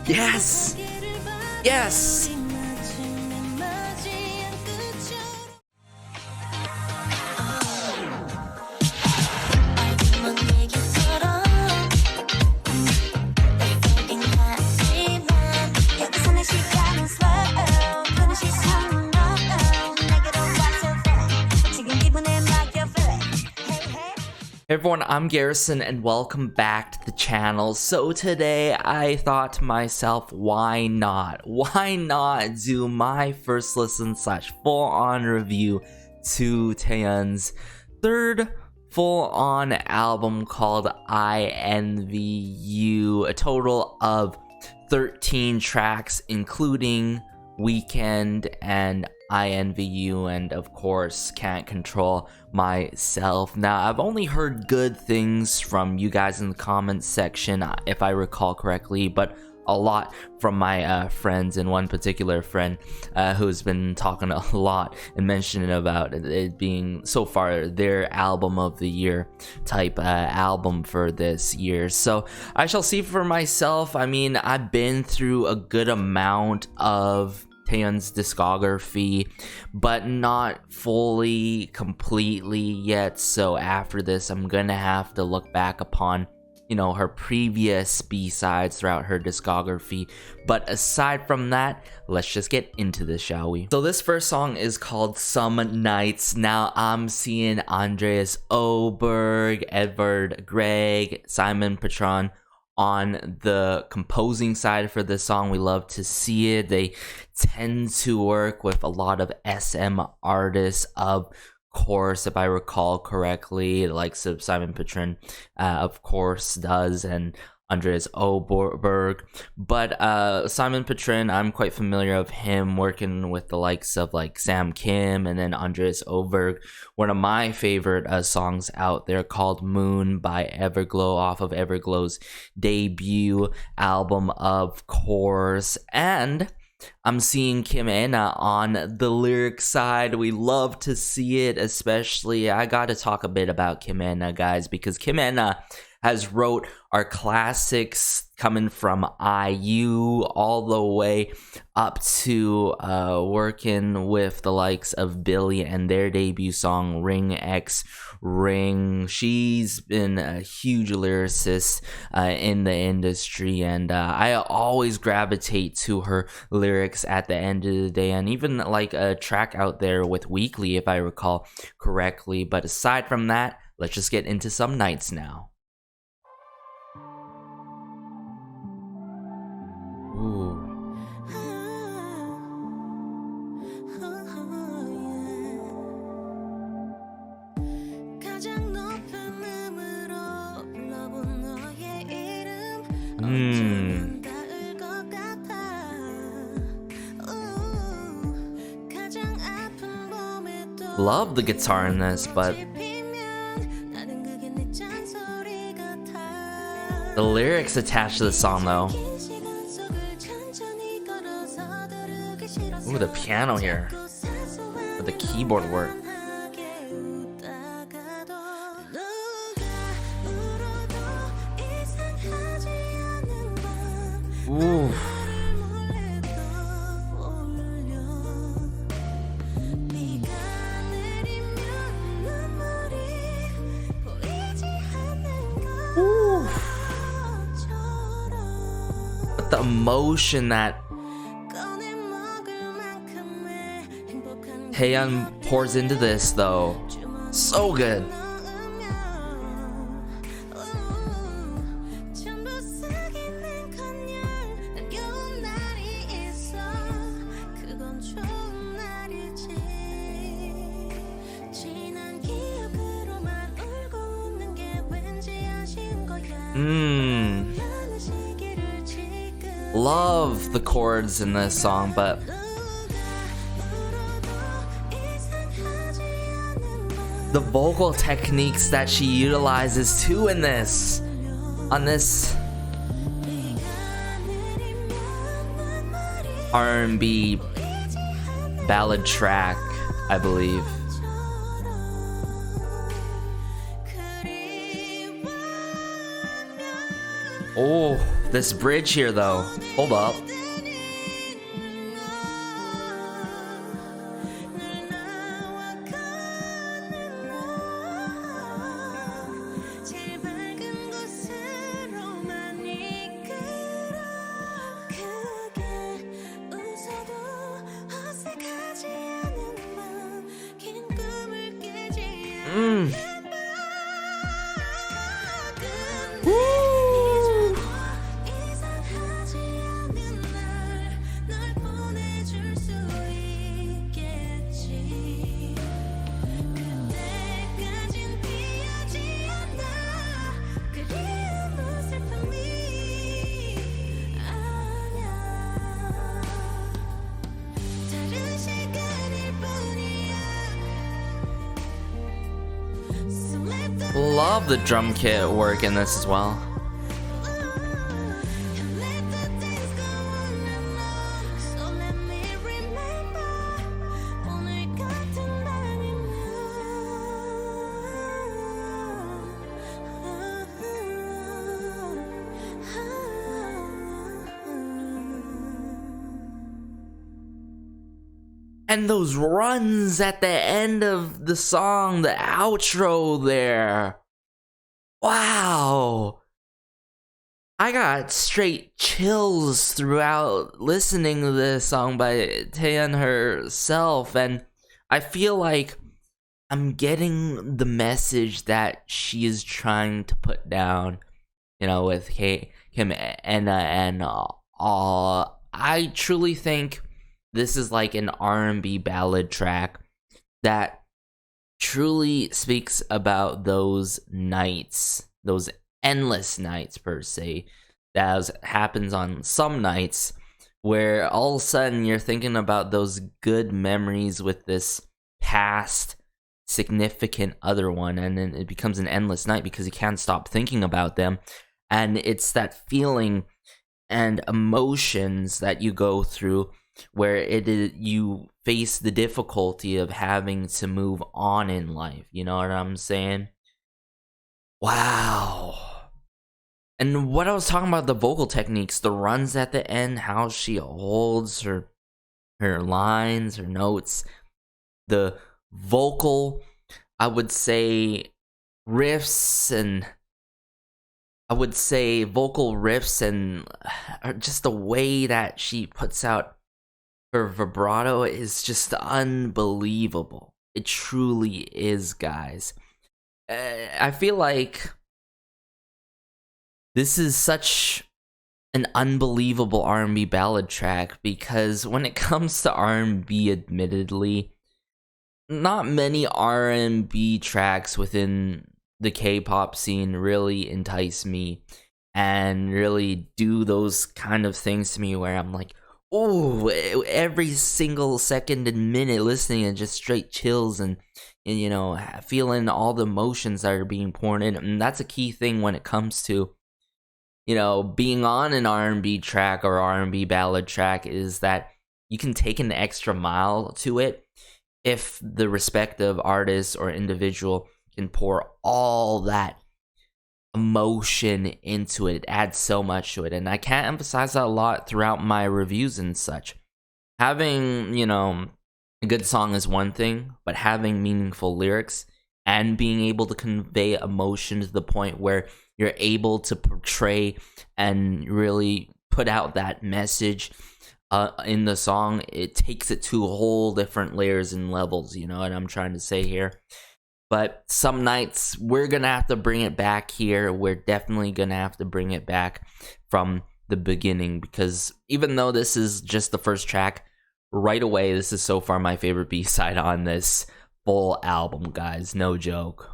Yes! Yes! Hey everyone, I'm Garrison and welcome back to the channel. So today I thought to myself, why not? Why not do my first listen / full-on review to Taeyeon's third full-on album called INVU, a total of 13 tracks including Weekend and INVU, and of course Can't Control Myself. Now, I've only heard good things from you guys in the comments section, if I recall correctly, but a lot from my friends, and one particular friend who's been talking a lot and mentioning about it being so far their album of the year type album for this year. So I shall see for myself. I mean, I've been through a good amount of Taeyeon's discography, but not fully, completely yet. So after this, I'm gonna have to look back upon, you know, her previous B-sides throughout her discography. But aside from that, let's just get into this, shall we? So this first song is called Some Nights. Now I'm seeing Andreas Oberg, Edvard Grieg, Simon Petron on the composing side for this song. We love to see it. They tend to work with a lot of SM artists, of course, if I recall correctly, like Simon Petron of course does, and Andreas Oberg. But Simon Petron, I'm quite familiar of him working with the likes of like Sam Kim, and then Andreas Oberg. One of my favorite songs out there called Moon by Everglow, off of Everglow's debut album, of course. And I'm seeing Kim Ena on the lyric side. We love to see it, especially I gotta talk a bit about Kim Ena, guys, because Kim Ena has wrote our classics coming from IU all the way up to working with the likes of Billy and their debut song Ring X Ring. She's been a huge lyricist in the industry, and I always gravitate to her lyrics at the end of the day, and even like a track out there with Weekly, if I recall correctly. But aside from that, let's just get into Some Nights now. Ooh. Love the guitar in this, but the lyrics attached to the song though. Ooh, the piano here with the keyboard work. Ooh. Ooh. But the emotion that Taeyeon pours into this, though, so good. Love the chords in this song, but the vocal techniques that she utilizes too in this, on this R&B ballad track, I believe. Oh, This bridge here though, hold up. Love the drum kit work in this as well. And those runs at the end of the song, the outro there. Wow. I got straight chills throughout listening to this song by Taeyeon herself, and I feel like I'm getting the message that she is trying to put down, you know, with Kim and I truly think this is like an R&B ballad track that truly speaks about those nights, those endless nights per se, that happens on some nights where all of a sudden you're thinking about those good memories with this past significant other one, and then it becomes an endless night because you can't stop thinking about them. And it's that feeling and emotions that you go through where you face the difficulty of having to move on in life. You know what I'm saying? Wow. And what I was talking about, the vocal techniques, the runs at the end, how she holds her lines, her notes, the vocal, I would say riffs and just the way that she puts out her vibrato is just unbelievable. It truly is, guys. I feel like this is such an unbelievable R&B ballad track because when it comes to R&B, admittedly, not many R&B tracks within the K-pop scene really entice me and really do those kind of things to me where I'm like, oh, every single second and minute listening and just straight chills and you know, feeling all the emotions that are being poured in. And that's a key thing when it comes to, you know, being on an R&B track or R&B ballad track, is that you can take an extra mile to it if the respective artist or individual can pour all that emotion into it. It adds so much to it, and I can't emphasize that a lot throughout my reviews and such. Having, you know, a good song is one thing, but having meaningful lyrics and being able to convey emotion to the point where you're able to portray and really put out that message in the song, it takes it to whole different layers and levels, you know what I'm trying to say here. But some nights we're gonna have to bring it back here. We're definitely gonna have to bring it back from the beginning, because even though this is just the first track, right away this is so far my favorite B-side on this full album, guys. No joke.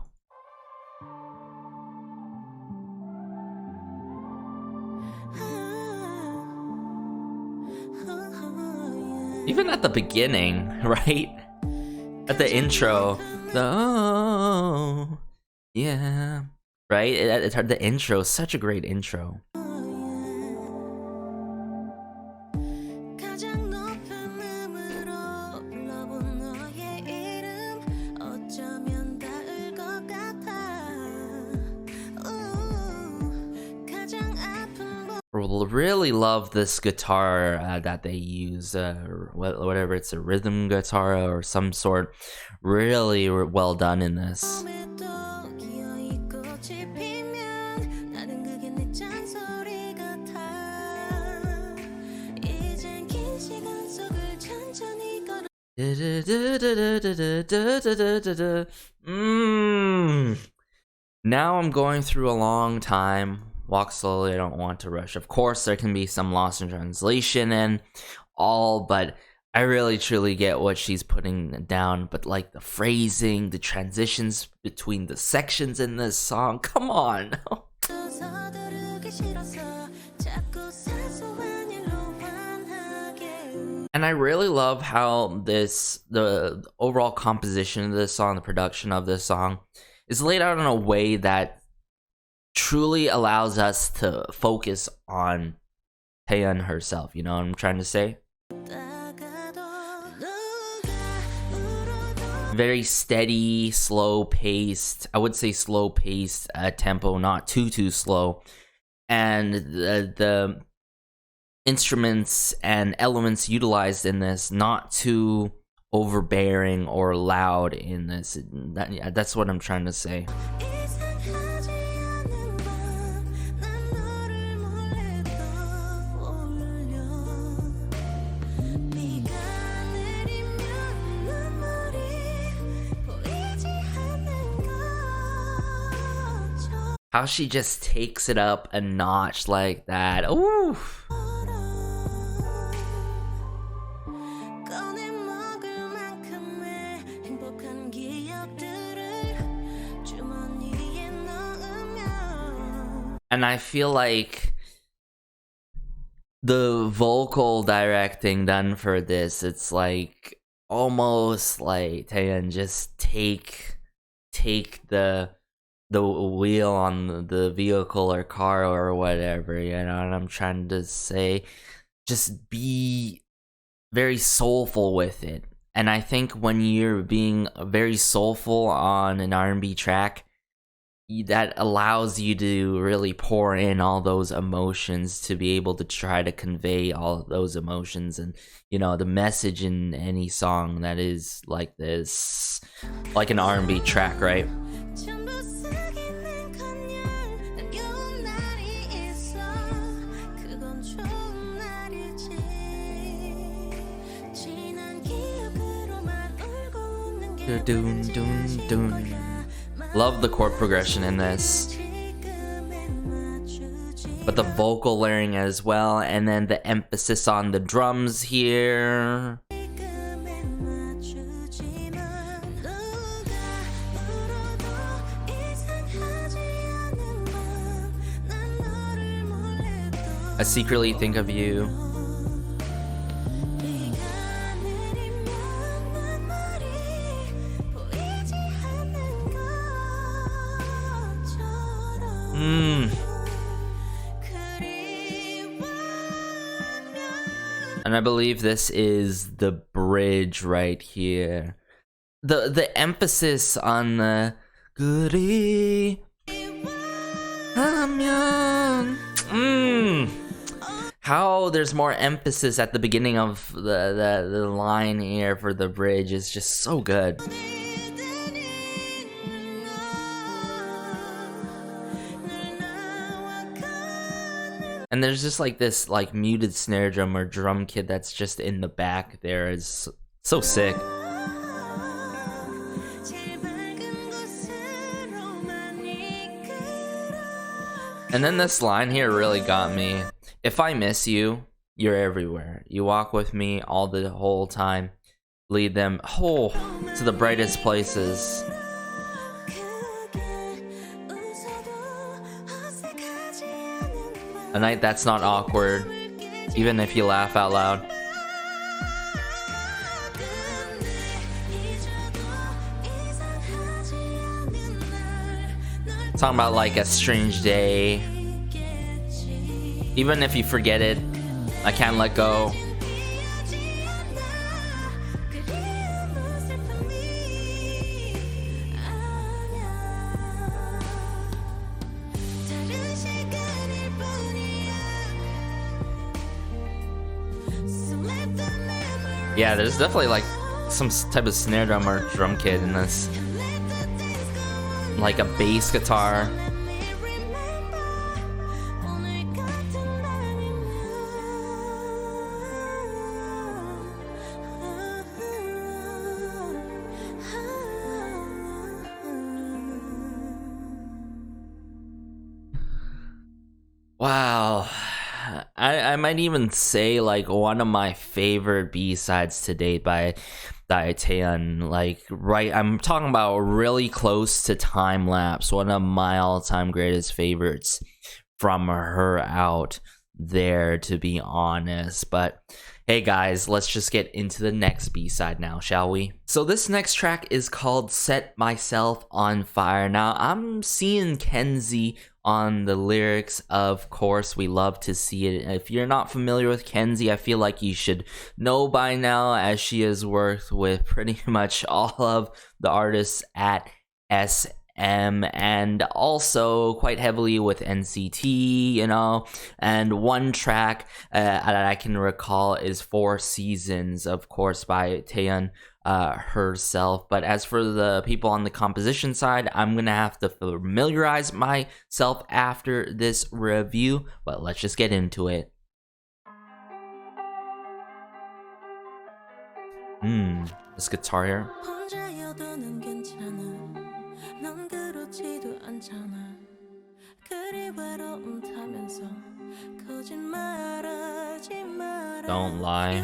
Even at the beginning, right? At the intro, oh, yeah, right? The intro is such a great intro. really love this guitar that they use, whatever, it's a rhythm guitar or some sort. Really well done in this. Now I'm going through a long time. Walk slowly, I don't want to rush. Of course, there can be some loss in translation and all, but I really truly get what she's putting down. But like the phrasing, the transitions between the sections in this song, come on. And I really love how the overall composition of this song, the production of this song, is laid out in a way that truly allows us to focus on Taeyeon herself. You know what I'm trying to say? Very steady, slow-paced. I would say slow-paced tempo, not too slow. And the instruments and elements utilized in this, not too overbearing or loud in this. That's what I'm trying to say. How she just takes it up a notch like that. Ooh. And I feel like the vocal directing done for this, it's like almost like Taeyeon just take the wheel on the vehicle or car or whatever, you know what I'm trying to say? Just be very soulful with it. And I think when you're being very soulful on an R&B track, that allows you to really pour in all those emotions to be able to try to convey all of those emotions. And you know, the message in any song that is like this, like an R&B track, right? Love the chord progression in this, but the vocal layering as well, and then the emphasis on the drums here. I secretly think of you. And I believe this is the bridge right here. The emphasis on the 그리 하면 how there's more emphasis at the beginning of the line here for the bridge is just so good. And there's just like this like muted snare drum or drum kit that's just in the back there. Is so sick. And then this line here really got me. If I miss you, you're everywhere. You walk with me all the whole time. Lead them to the brightest places. A night that's not awkward, even if you laugh out loud. Talking about like a strange day. Even if you forget it, I can't let go. Yeah, there's definitely like some type of snare drum or drum kit in this. Like a bass guitar. Wow. I might even say like one of my favorite B-sides to date by Taeyeon. Like, right, I'm talking about really close to Time Lapse, one of my all-time greatest favorites from her out there, to be honest. But hey guys, let's just get into the next B-side now, shall we? So this next track is called Set Myself on Fire. Now, I'm seeing Kenzie on the lyrics, of course. We love to see it. If you're not familiar with Kenzie, I feel like you should know by now, as she has worked with pretty much all of the artists at SM, and also quite heavily with NCT, you know. And one track that I can recall is 4 Seasons, of course, by Taeyeon herself. But as for the people on the composition side, I'm gonna have to familiarize myself after this review, but let's just get into it. This guitar here. Don't lie.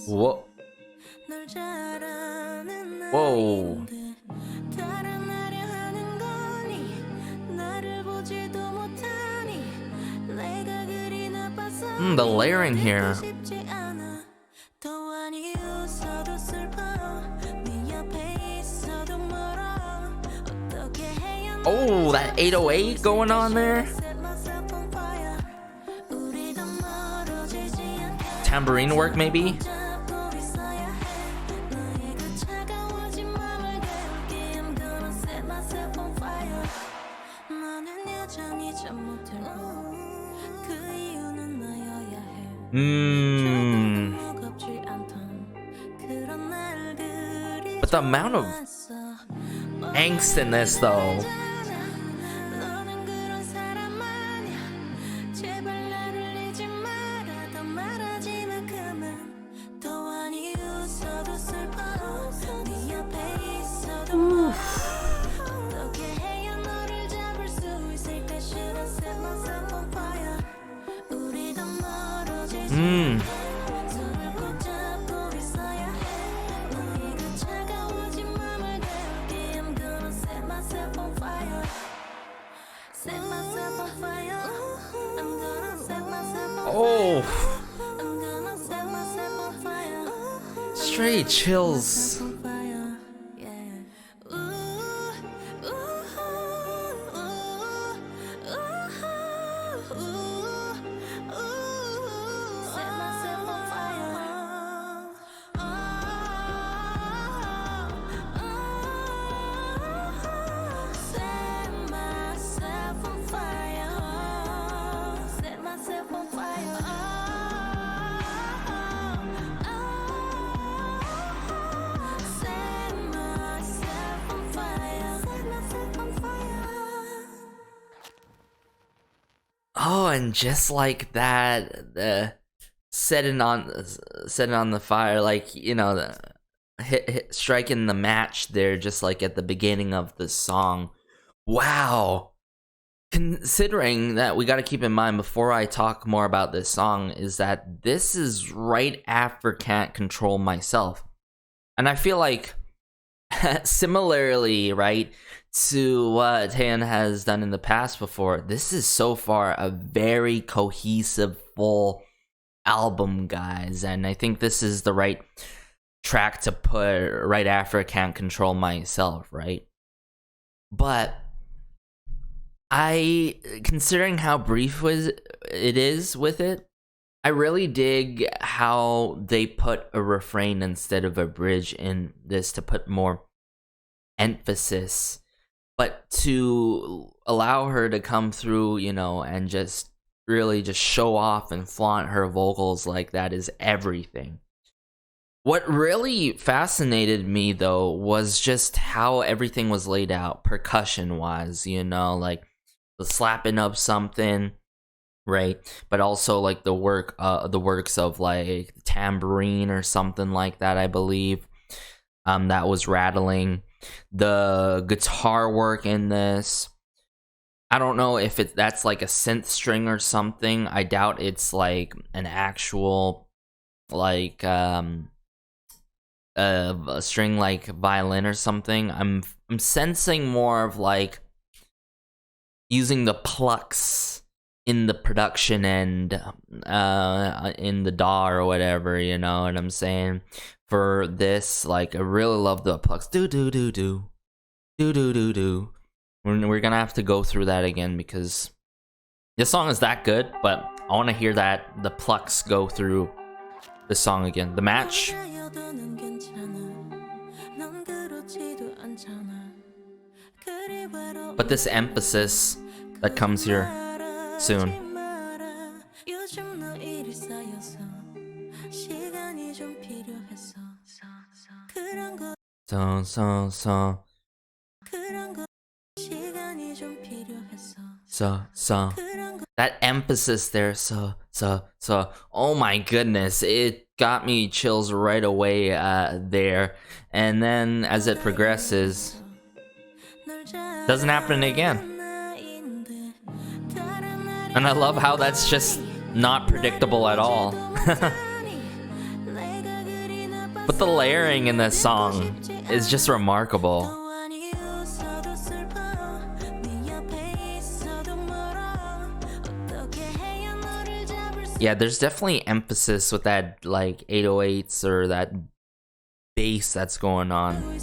Whoa. Whoa. The layering here. Oh, that 808 going on there. Tambourine work, maybe? But the amount of angst in this, though. Oh, straight chills. Oh, and just like that, setting on the fire, like, you know, striking the match there, just like at the beginning of the song. Wow. Considering that, we got to keep in mind before I talk more about this song, is that this is right after Can't Control Myself. And I feel like similarly, right, to what Taeyeon has done in the past before, this is so far a very cohesive, full album, guys. And I think this is the right track to put right after Can't Control Myself, right? But considering how brief it is with it, I really dig how they put a refrain instead of a bridge in this to put more emphasis but to allow her to come through, you know, and just really just show off and flaunt her vocals like that is everything. What really fascinated me though was just how everything was laid out percussion wise, you know, like the slapping up something, right? But also like the works of like tambourine or something like that, I believe. That was rattling. The guitar work in this, I don't know if that's like a synth string or something. I doubt it's like an actual like a string like violin or something. I'm sensing more of like using the plucks in the production end, in the DAW or whatever, you know what I'm saying? For this, like, I really love the plucks. Do do do do do do do do. We're gonna have to go through that again because this song is that good, but I want to hear that the plucks go through the song again. The match. But this emphasis that comes here soon. So that emphasis there, so oh my goodness, it got me chills right away there. And then as it progresses, doesn't happen again. And I love how that's just not predictable at all. But the layering in this song is just remarkable. Yeah, there's definitely emphasis with that like 808s or that bass that's going on.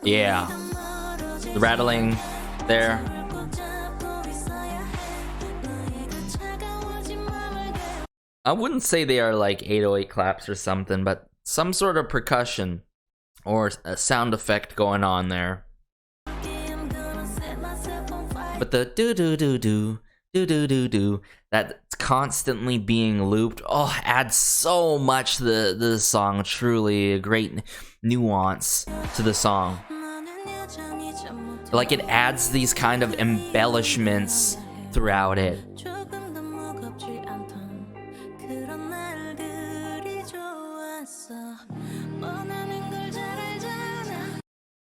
Yeah, the rattling there. I wouldn't say they are like 808 claps or something, but some sort of percussion or a sound effect going on there. But the do-do-do-do, do-do-do-do, that's constantly being looped, oh, adds so much to the song. Truly a great nuance to the song. Like, it adds these kind of embellishments throughout it.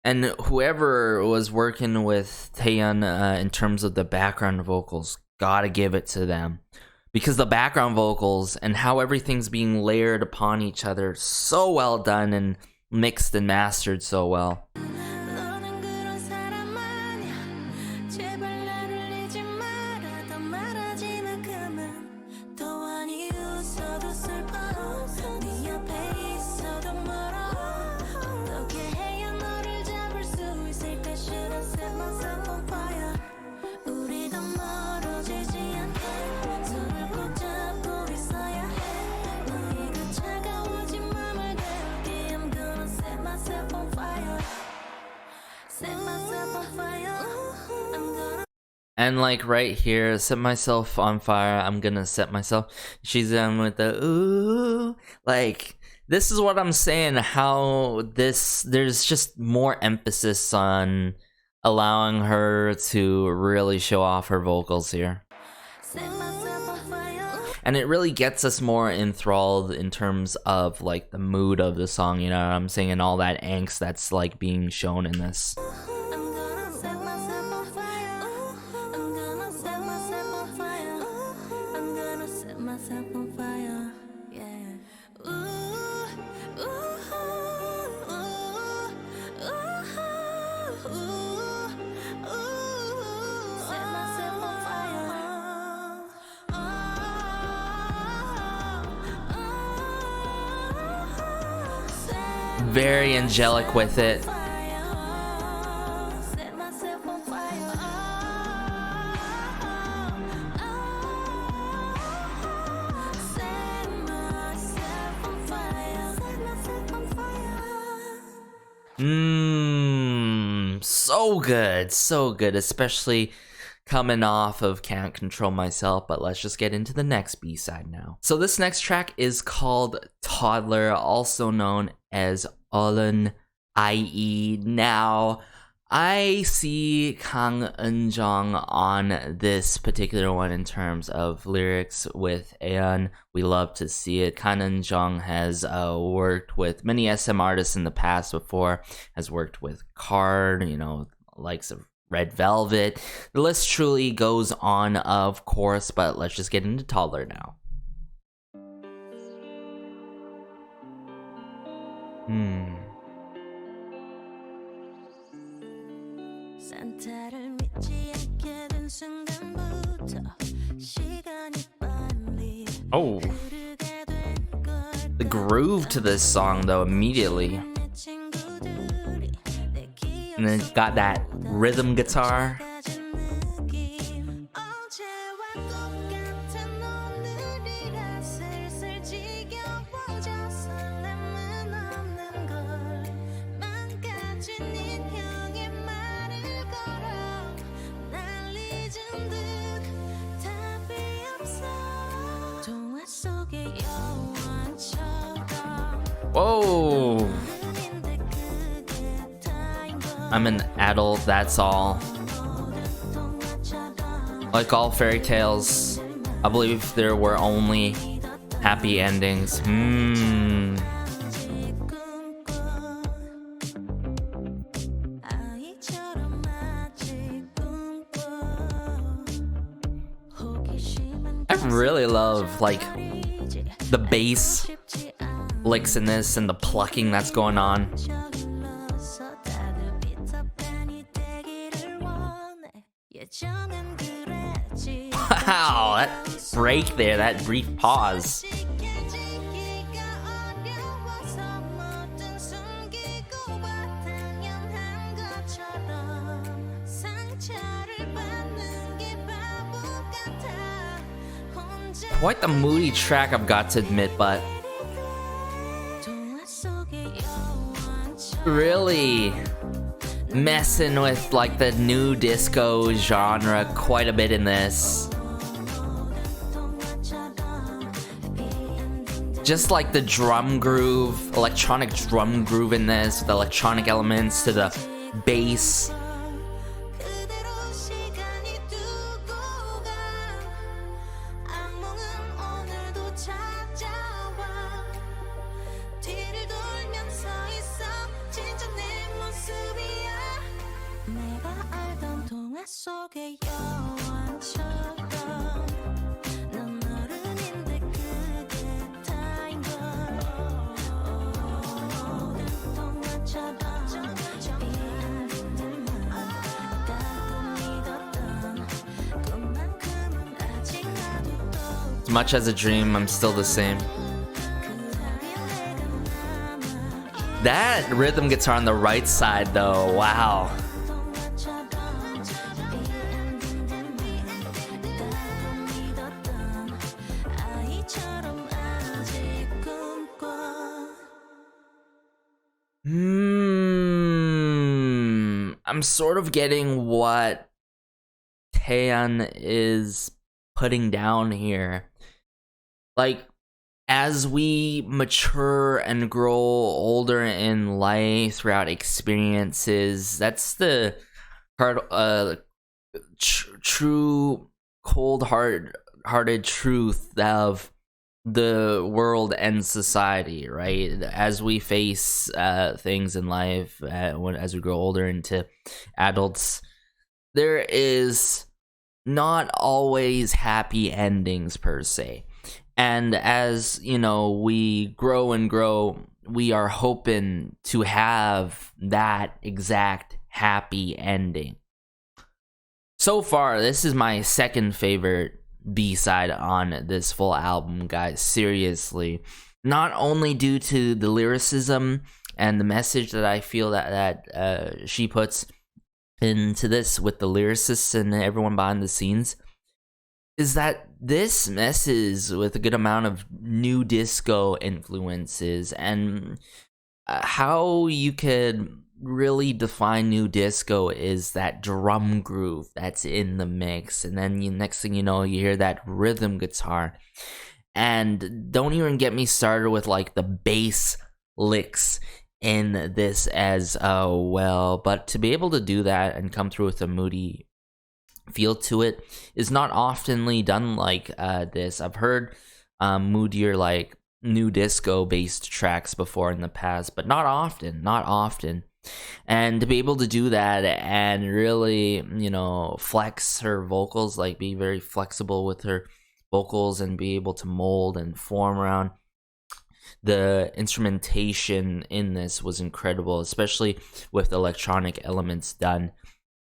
And whoever was working with Taeyeon in terms of the background vocals, gotta give it to them. Because the background vocals and how everything's being layered upon each other, so well done and mixed and mastered so well. And like right here, set myself on fire, I'm gonna set myself. She's with the ooh. Like, this is what I'm saying, how there's just more emphasis on allowing her to really show off her vocals here. And it really gets us more enthralled in terms of like the mood of the song, you know what I'm saying, and all that angst that's like being shown in this. Very angelic with it. So good, especially coming off of Can't Control Myself. But let's just get into the next B-side now. So this next track is called Toddler, also known as Olun IE. Now, I see Kang Eun-jung on this particular one in terms of lyrics with Taeyeon. We love to see it. Kang Eun-jung has worked with many SM artists in the past before, has worked with Card, you know, likes of Red Velvet. The list truly goes on, of course, but let's just get into Toddler now. Oh, the groove to this song though immediately, and then it's got that rhythm guitar. Whoa! I'm an adult, that's all. Like all fairy tales, I believe there were only happy endings. I really love, like, the bass licks in this and the plucking that's going on. Wow, that break there, that brief pause. Quite the moody track, I've got to admit, but really messing with like the new disco genre quite a bit in this. Just like the drum groove, electronic drum groove in this, with electronic elements to the bass. As much as a dream, I'm still the same. That rhythm guitar on the right side though, wow. I'm sort of getting what Taeyeon is putting down here. Like, as we mature and grow older in life throughout experiences, that's the true cold-hearted truth of the world and society, right? As we face things in life, as we grow older into adults, there is not always happy endings per se. And as, you know, we grow and grow, we are hoping to have that exact happy ending. So far, this is my second favorite B-side on this full album, guys. Seriously. Not only due to the lyricism and the message that I feel that she puts into this with the lyricists and everyone behind the scenes, is that this messes with a good amount of new disco influences and how you could really define new disco is that drum groove that's in the mix, and then next thing you know, you hear that rhythm guitar. And don't even get me started with like the bass licks in this as well. But to be able to do that and come through with a moody feel to it is not oftenly done like this. I've heard moodier, like new disco based tracks before in the past, but not often. And to be able to do that and really, you know, flex her vocals, like be very flexible with her vocals and be able to mold and form around the instrumentation in this was incredible, especially with electronic elements done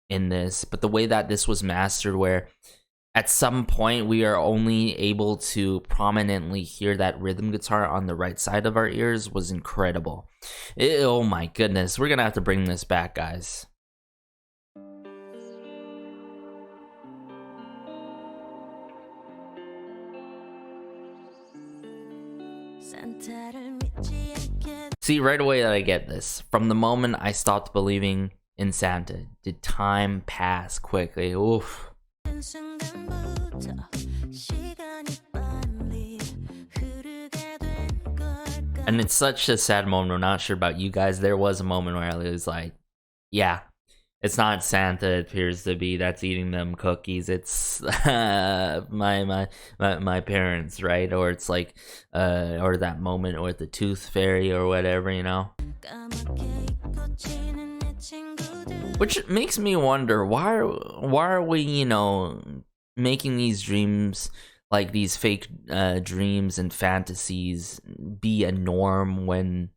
in this. But the way that this was mastered, where at some point we are only able to prominently hear that rhythm guitar on the right side of our ears, was incredible. Oh my goodness, we're gonna have to bring this back, guys. See, right away that I get this. From the moment I stopped believing in Santa, did time pass quickly. Oof. And it's such a sad moment. I'm not sure about you guys. There was a moment where I was like, yeah, it's not Santa, it appears to be, that's eating them cookies. It's my parents, right? Or it's like or that moment with the tooth fairy or whatever, you know? Which makes me wonder, why are we, you know, making these dreams, like these fake dreams and fantasies, be a norm when,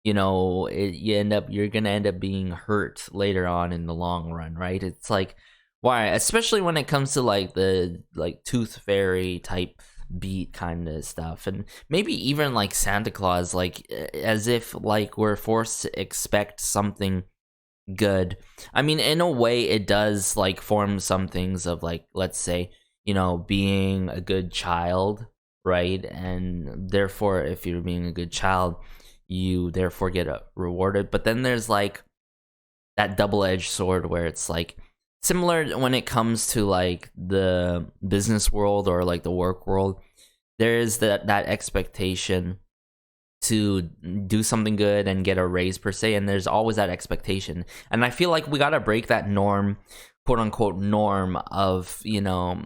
you know, you're gonna end up being hurt later on in the long run, right? It's like, why? Especially when it comes to like the tooth fairy type beat kind of stuff, and maybe even like Santa Claus, like as if like we're forced to expect something good. I mean, in a way it does like form some things of, like, let's say, you know, being a good child, right? And therefore, if you're being a good child, you therefore get rewarded. But then there's like that double-edged sword where it's like similar when it comes to like the business world or like the work world. There is that expectation to do something good and get a raise per se, and there's always that expectation. And I feel like we gotta break that norm, quote unquote norm, of, you know,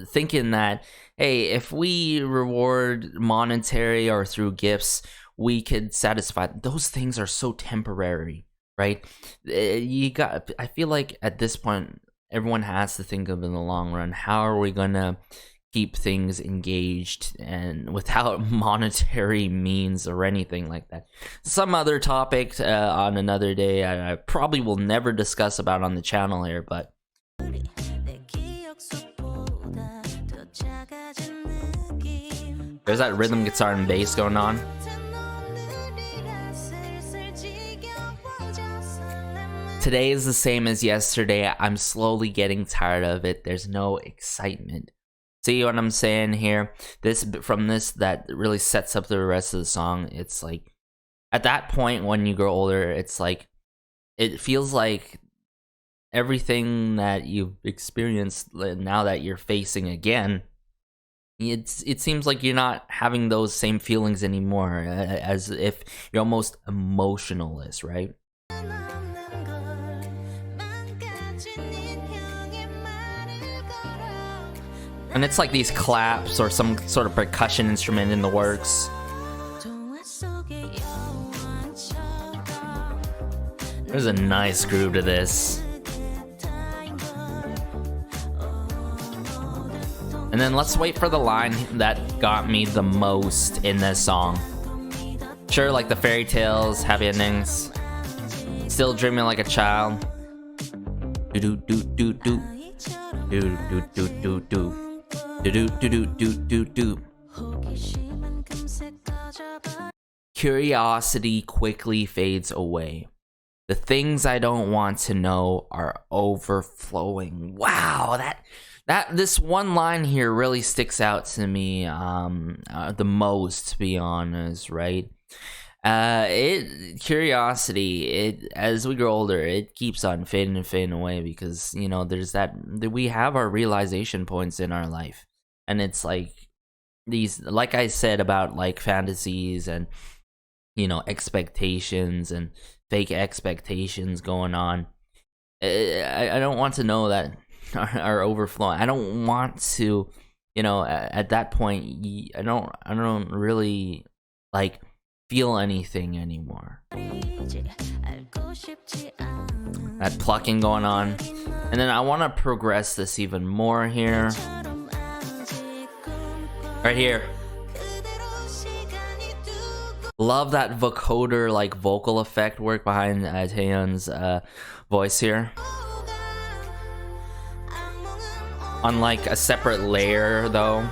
thinking that, hey, if we reward monetary or through gifts, we could satisfy. Those things are so temporary, right? I feel like at this point everyone has to think of in the long run, how are we gonna keep things engaged and without monetary means or anything like that. Some other topic on another day I probably will never discuss about on the channel here, but there's that rhythm guitar and bass going on. Today is the same as yesterday. I'm slowly getting tired of it. There's no excitement. See what I'm saying here? That really sets up the rest of the song. It's like, at that point when you grow older, it's like, it feels like everything that you've experienced now that you're facing again, it seems like you're not having those same feelings anymore, as if you're almost emotionless, right? And it's like these claps or some sort of percussion instrument in the works. There's a nice groove to this. And then let's wait for the line that got me the most in this song. Sure, like the fairy tales, happy endings. Still dreaming like a child. Do do do do do. Do do do do do. Do do do do do do. Curiosity quickly fades away. The things I don't want to know are overflowing. Wow, this one line here really sticks out to me the most, to be honest, right? Curiosity. It as we grow older, it keeps on fading and fading away because there's that we have our realization points in our life, and it's like these, like I said about like fantasies and expectations and fake expectations going on. I don't want to know that are overflowing. I don't want to, at that point, I don't really like feel anything anymore. That plucking going on, and then I want to progress this even more here. Right here. Love that vocoder, like vocal effect work behind Taeyeon's voice here. On like a separate layer though.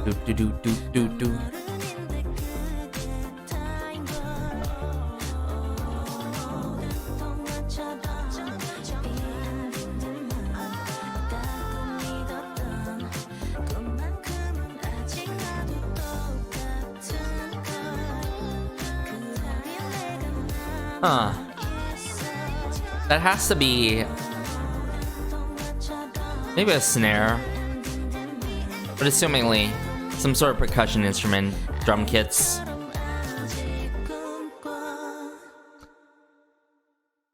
Do do do do do. Huh. That has to be maybe a snare, but assumingly some sort of percussion instrument, drum kits.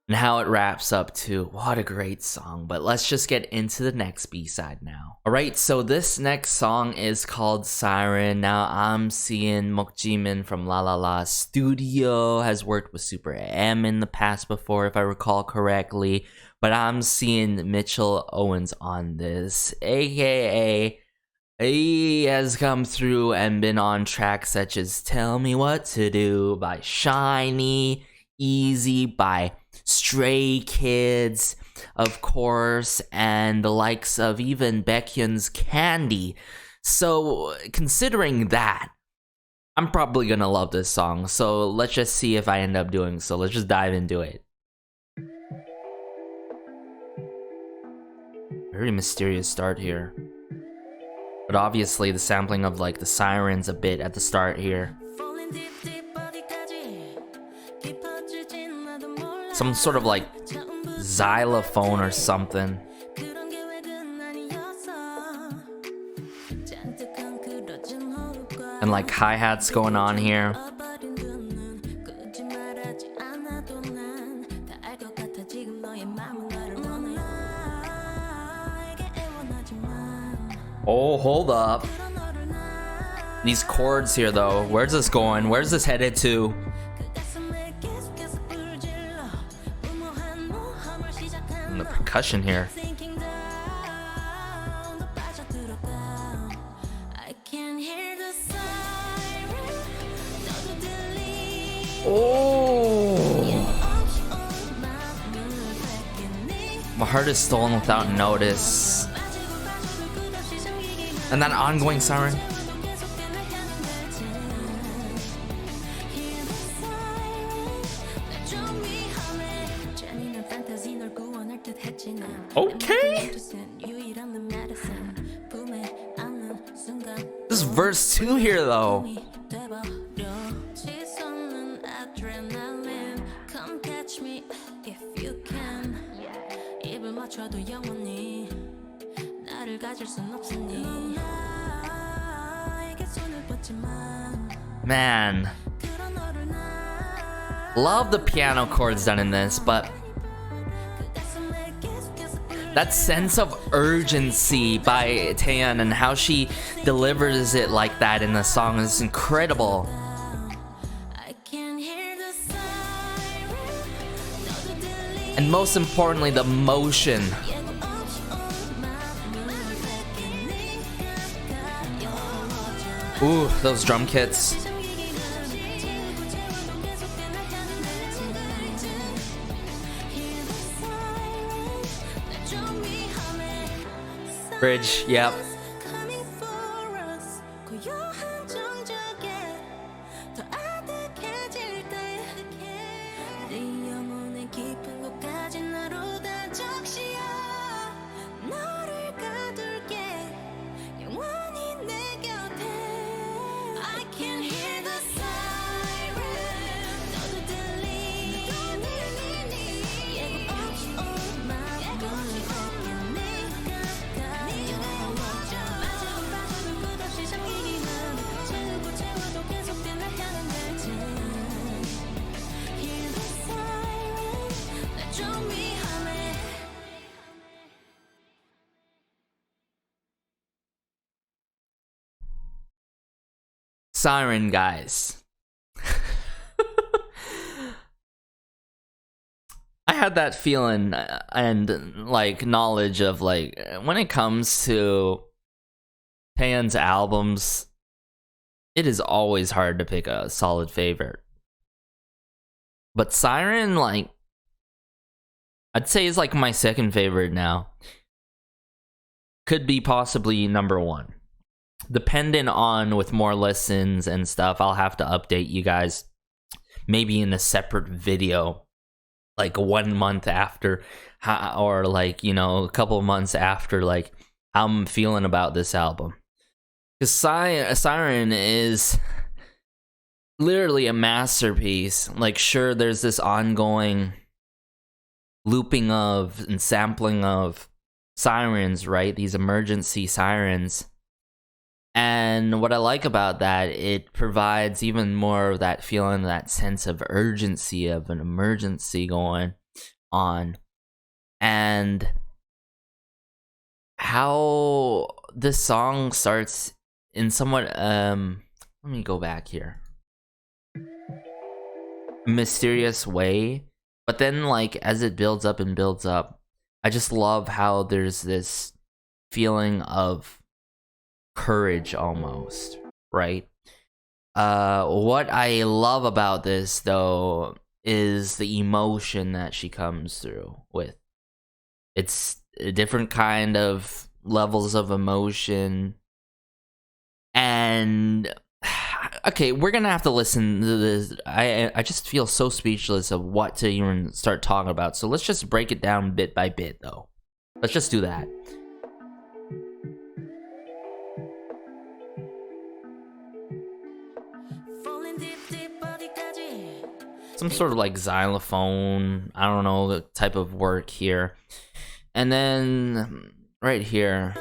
And how it wraps up too. What a great song. But let's just get into the next B-side now. Alright, so this next song is called Siren. Now I'm seeing Mokjimin from La La La Studio has worked with Super M in the past before, if I recall correctly. But I'm seeing Mitchell Owens on this, aka he has come through and been on tracks such as Tell Me What to Do by Shiny, Easy by Stray Kids, of course, and the likes of even Baekhyun's Candy. So considering that, I'm probably gonna love this song. So let's just see if I end up doing so. Let's just dive into it. Very mysterious start here. But obviously the sampling of like the sirens a bit at the start here. Some sort of like xylophone or something. And like hi-hats going on here. Oh, hold up. These chords here though, where's this going? Where's this headed to? And the percussion here. Oh! My heart is stolen without notice. And that ongoing siren. Okay. This is verse 2 here though. Man, love the piano chords done in this, but that sense of urgency by Taeyeon and how she delivers it like that in the song is incredible. And most importantly, the motion. Ooh, those drum kits. Bridge, yep. Siren, guys. I had that feeling and like knowledge of like when it comes to Taeyeon's albums, it is always hard to pick a solid favorite. But Siren, like, I'd say is like my second favorite now. Could be possibly number one. Dependent on with more listens and stuff, I'll have to update you guys maybe in a separate video, like 1 month after, or like, you know, a couple months after, like how I'm feeling about this album. Because Siren is literally a masterpiece. Like, sure, there's this ongoing looping of and sampling of sirens, right? These emergency sirens. And what I like about that, it provides even more of that feeling, that sense of urgency of an emergency going on. And how this song starts in somewhat, let me go back here. Mysterious way. But then, like, as it builds up and builds up, I just love how there's this feeling of courage almost, right? What I love about this though is the emotion that she comes through with. It's a different kind of levels of emotion. And okay, we're gonna have to listen to this. I just feel so speechless of what to even start talking about. So let's just break it down bit by bit though. Let's just do that. Some sort of like xylophone, I don't know, the type of work here. And then right here,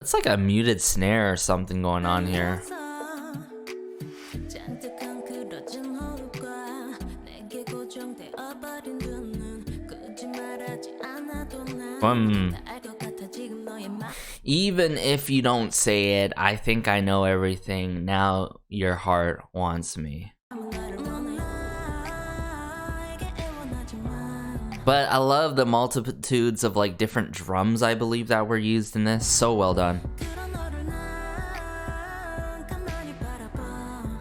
it's like a muted snare or something going on here. Even if you don't say it, I think I know everything. Now your heart wants me. But I love the multitudes of like different drums I believe that were used in this. So well done.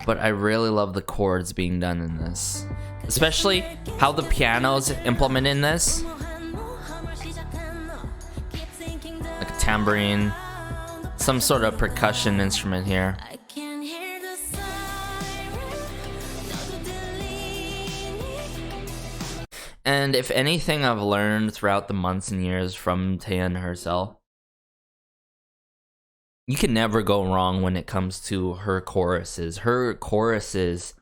But I really love the chords being done in this. Especially how the piano's implemented in this. Like a tambourine. Some sort of percussion instrument here. And if anything I've learned throughout the months and years from Taeyeon herself, you can never go wrong when it comes to her choruses. Her choruses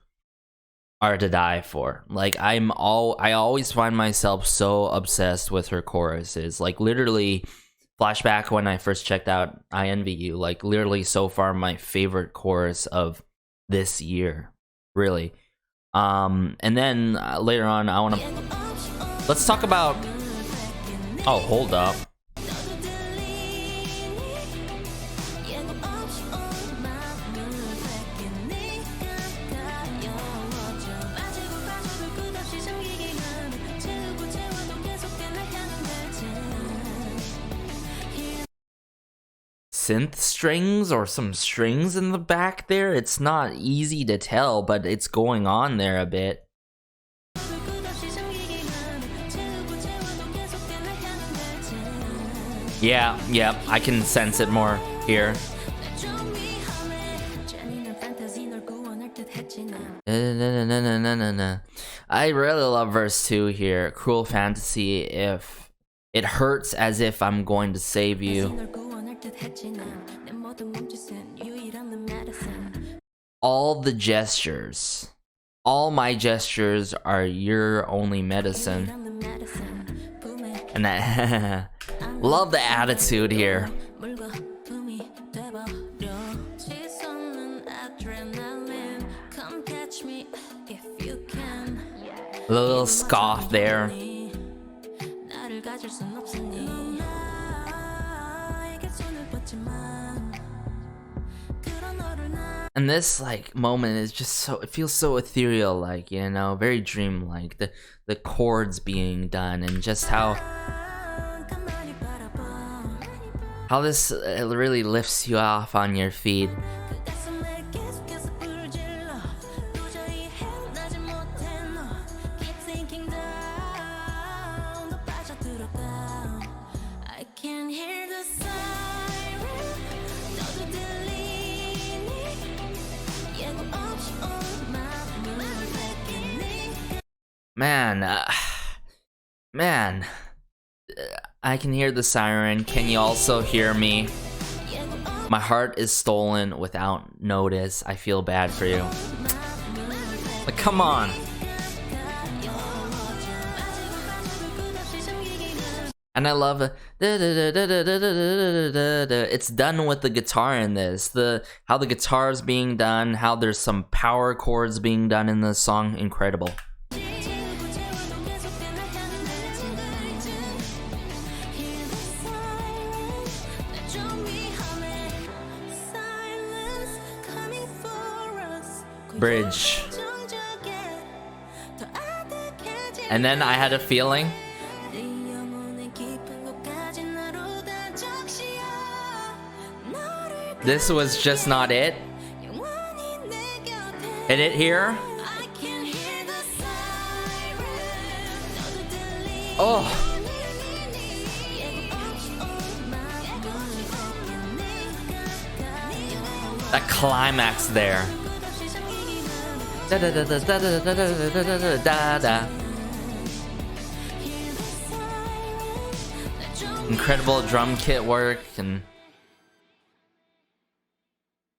are to die for. Like I always find myself so obsessed with her choruses. Like literally, flashback when I first checked out INVU, like literally so far my favorite chorus of this year, really. And then later on, I want to let's talk about. Oh, hold up. Synth strings or some strings in the back there. It's not easy to tell, but it's going on there a bit. Yeah, I can sense it more here. I really love verse 2 here. Cruel fantasy, if it hurts as if I'm going to save you. All the gestures, all my gestures are your only medicine. And I love the attitude here. A little scoff there. And this like moment is just so, it feels so ethereal, like, you know, very dreamlike. The chords being done and just how this really lifts you off on your feet. Man, I can hear the siren. Can you also hear me? My heart is stolen without notice. I feel bad for you. Like, come on. And I love it. It's done with the guitar in this. How the guitar is being done, how there's some power chords being done in the song. Incredible. Bridge. And then I had a feeling this was just not it. Hit it here. Oh. That climax there. Da da da da da da da da da da. Incredible drum kit work, and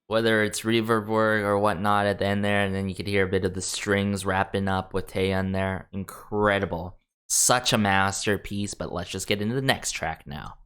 whether it's reverb work or whatnot at the end there, and then you could hear a bit of the strings wrapping up with Taeyeon there. Incredible. Such a masterpiece, but let's just get into the next track now.